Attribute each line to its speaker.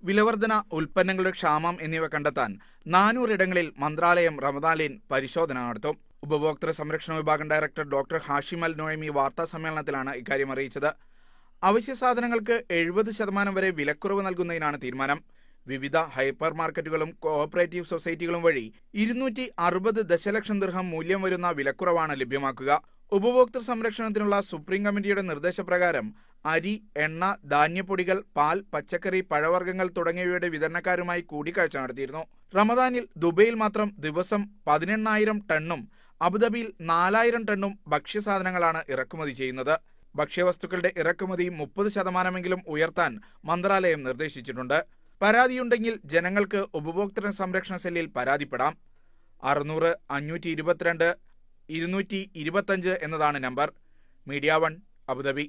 Speaker 1: വിലവർധന, ഉൽപ്പന്നങ്ങളുടെ ക്ഷാമം എന്നിവ കണ്ടെത്താൻ 400 ഇടങ്ങളിൽ മന്ത്രാലയം റമദാനിൽ പരിശോധന നടത്തും. ഉപഭോക്തൃ സംരക്ഷണ വിഭാഗം ഡയറക്ടർ ഡോക്ടർ ഹാഷിം അൽ നോയമി വാർത്താ സമ്മേളനത്തിലാണ് ഇക്കാര്യം അറിയിച്ചത്. അവശ്യ സാധനങ്ങൾക്ക് 70% വരെ വിലക്കുറവ് നൽകുന്നതിനാണ് തീരുമാനം. വിവിധ ഹൈപ്പർ മാർക്കറ്റുകളും കോഓപ്പറേറ്റീവ് സൊസൈറ്റികളും വഴി 260 ദശലക്ഷം ദിർഹം മൂല്യം വരുന്ന വിലക്കുറവാണ് ലഭ്യമാക്കുക. ഉപഭോക്തൃ സംരക്ഷണത്തിനുള്ള സുപ്രീം കമ്മിറ്റിയുടെ നിർദ്ദേശപ്രകാരം അരി, എണ്ണ, ധാന്യപ്പൊടികൾ, പാൽ, പച്ചക്കറി, പഴവർഗ്ഗങ്ങൾ തുടങ്ങിയവയുടെ വിതരണക്കാരുമായി കൂടിക്കാഴ്ച നടത്തിയിരുന്നു. റമദാനിൽ ദുബൈയിൽ മാത്രം ദിവസം 18,000 ടണ്ണും അബുദാബിയിൽ 4,000 ടണ്ണും ഭക്ഷ്യസാധനങ്ങളാണ് ഇറക്കുമതി ചെയ്യുന്നത്. ഭക്ഷ്യവസ്തുക്കളുടെ ഇറക്കുമതി 30% ഉയർത്താൻ മന്ത്രാലയം നിർദ്ദേശിച്ചിട്ടുണ്ട്. പരാതിയുണ്ടെങ്കിൽ ജനങ്ങൾക്ക് ഉപഭോക്തൃ സംരക്ഷണ സെല്ലിൽ പരാതിപ്പെടാം. 600 522 225 എന്നതാണ് നമ്പർ. Media 1 Abu Dhabi.